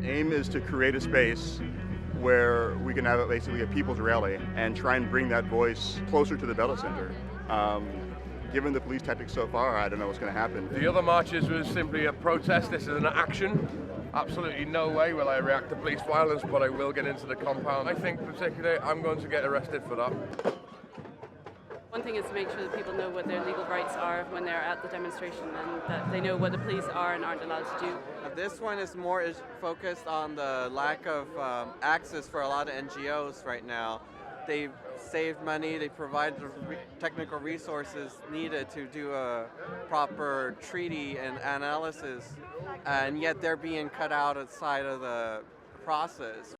aim is to create a space where we can have basically a people's rally and try and bring that voice closer to the ballot center. Given the police tactics so far, I don't know what's going to happen. The other marches was simply a protest. This is an action. Absolutely no way will I react to police violence, but I will get into the compound. I think particularly I'm going to get arrested for that. One thing is to make sure that people know what their legal rights are when they're at the demonstration, and that they know what the police are and aren't allowed to do. This one is more focused on the lack of access for a lot of NGOs right now. They've saved money, they provide the technical resources needed to do a proper treaty and analysis, and yet they're being cut out outside of the process.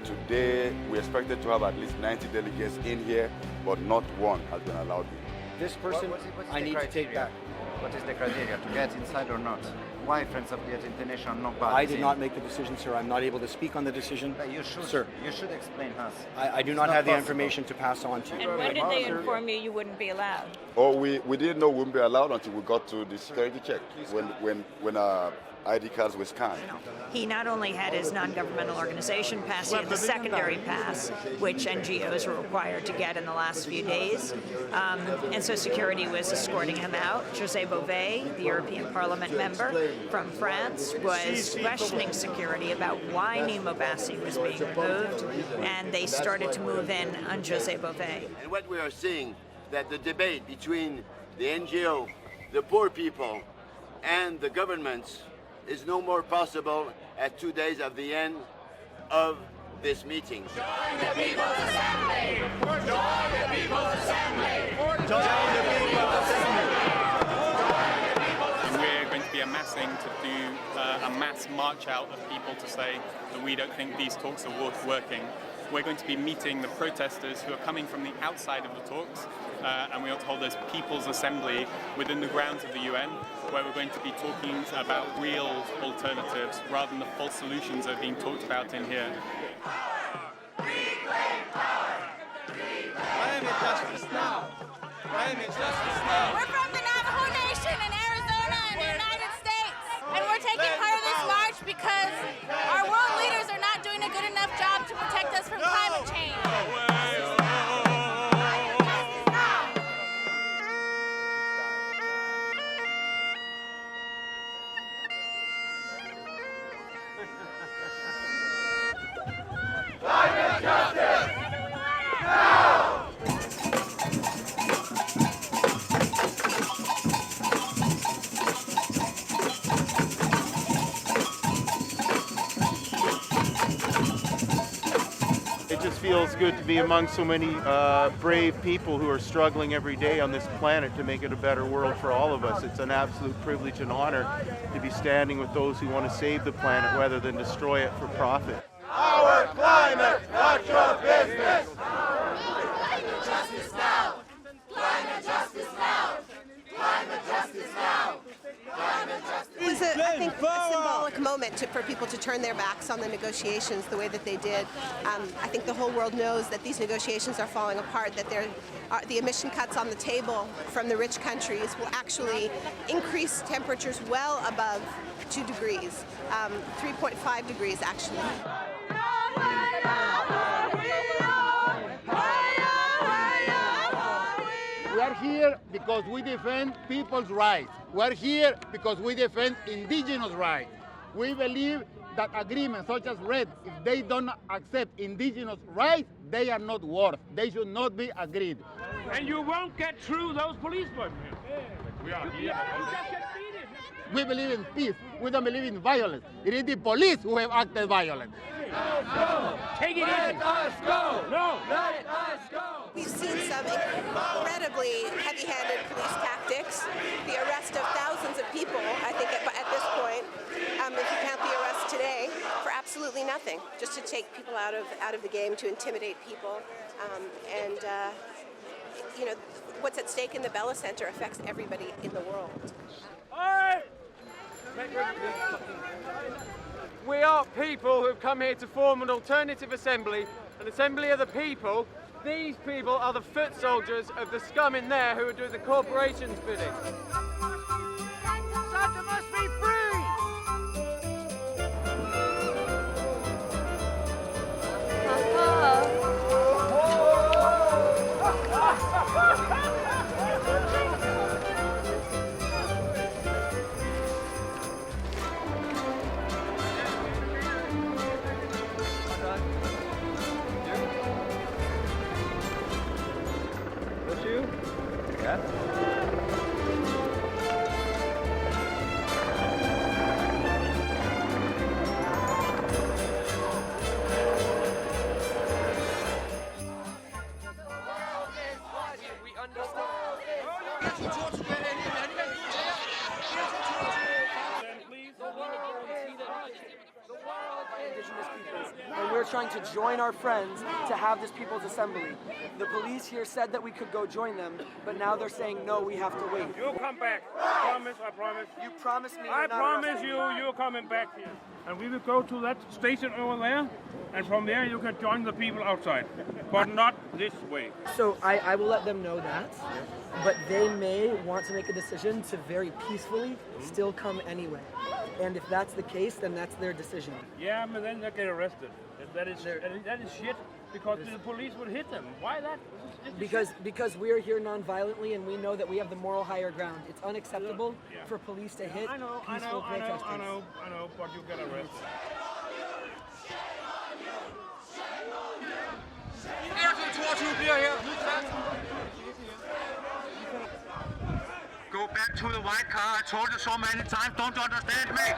Today, we expected to have at least 90 delegates in here, but not one has been allowed in. This person, I need to take back. What is the criteria, to get inside or not? Why Friends of the International not I did not make the decision, sir. I'm not able to speak on the decision. But you should, sir. You should explain us. I do not have the information to pass on to you. And when did they inform you wouldn't be allowed? Oh, we didn't know we wouldn't be allowed until we got to the security check when our ID cards were scanned. He not only had his non-governmental organization pass, he had the secondary pass, which NGOs were required to get in the last few days. And so security was escorting him out. José Bové, the European Parliament member from France, was questioning security about why Nimo Bassi was being removed, and they started to move in on José Bové. And what we are seeing, that the debate between the NGO, the poor people, and the governments is no more possible at 2 days of the end of this meeting. Join the People's Assembly! Join the People's Assembly! Join the People's Assembly! We're going to be amassing to do a mass march out of people to say that we don't think these talks are worth working. We're going to be meeting the protesters who are coming from the outside of the talks, and we want to hold this People's Assembly within the grounds of the UN, where we're going to be talking about real alternatives rather than the false solutions that are being talked about in here. Reclaim power! Climate justice now! Climate justice now! We're from the Navajo Nation in Arizona in the United States, and we're taking part of this march because our world leaders are not doing a good enough job to protect us from climate change. Climate justice! Now! It just feels good to be among so many brave people who are struggling every day on this planet to make it a better world for all of us. It's an absolute privilege and honor to be standing with those who want to save the planet rather than destroy it for profit. Our climate, not your business! Climate justice now! Climate justice now! Climate justice now! Climate justice. It was, I think, a symbolic moment for people to turn their backs on the negotiations the way that they did. I think the whole world knows that these negotiations are falling apart, that the emission cuts on the table from the rich countries will actually increase temperatures well above 2 degrees, 3.5 degrees actually. We are here because we defend people's rights. We are here because we defend indigenous rights. We believe that agreements such as RED, if they don't accept indigenous rights, they are not worth. They should not be agreed. And you won't get through those policemen. We are here. We believe in peace. We don't believe in violence. It is the police who have acted violent. Take it easy. Let us go! No! Let us go! We've seen some incredibly heavy-handed police tactics, the arrest of thousands of people, I think at this point, if you count the arrests today, for absolutely nothing, just to take people out of the game, to intimidate people, you know, what's at stake in the Bella Center affects everybody in the world. We are people who have come here to form an alternative assembly, an assembly of the people. These people are the foot soldiers of the scum in there who are doing the corporation's bidding. Indigenous peoples, and we're trying to join our friends to have this People's Assembly. The police here said that we could go join them, but now they're saying, no, we have to wait. You'll come back. I promise. You promise me I you're not promise arresting you, me. you're coming back here. And we will go to that station over there, and from there you can join the people outside. But not this way. So I will let them know that, but they may want to make a decision to very peacefully still come anyway. And if that's the case, then that's their decision. Yeah, but then they get arrested. That is shit, because the police would hit them. Why that? Because we're here non-violently and we know that we have the moral higher ground. It's unacceptable for police to hit peaceful protesters. I know, but you get arrested. Go back to the white car. I told you so many times, don't you understand me?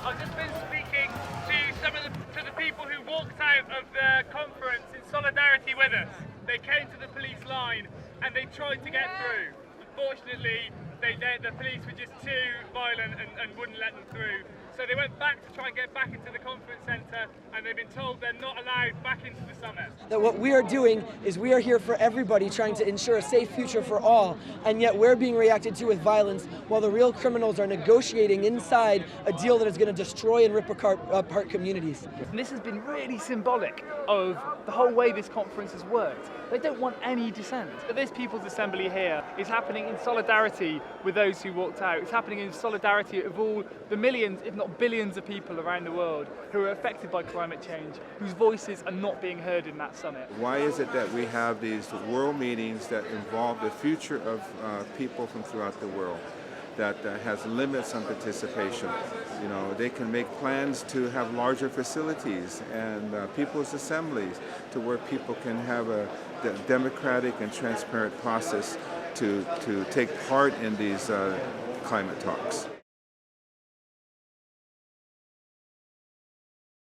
I've just been speaking to the people who walked out of the conference in solidarity with us. They came to the police line and they tried to get through. Unfortunately, the police were just too violent and wouldn't let them through. So they went back to try and get back into the conference centre, and they've been told they're not allowed back into the summit. That what we are doing is we are here for everybody, trying to ensure a safe future for all, and yet we're being reacted to with violence while the real criminals are negotiating inside a deal that is going to destroy and rip apart communities. And this has been really symbolic of the whole way this conference has worked. They don't want any dissent. But this People's Assembly here is happening in solidarity with those who walked out. It's happening in solidarity of all the millions, if not billions of people around the world who are affected by climate change, whose voices are not being heard in that summit. Why is it that we have these world meetings that involve the future of people from throughout the world that has limits on participation? You know, they can make plans to have larger facilities and people's assemblies to where people can have a democratic and transparent process to take part in these climate talks.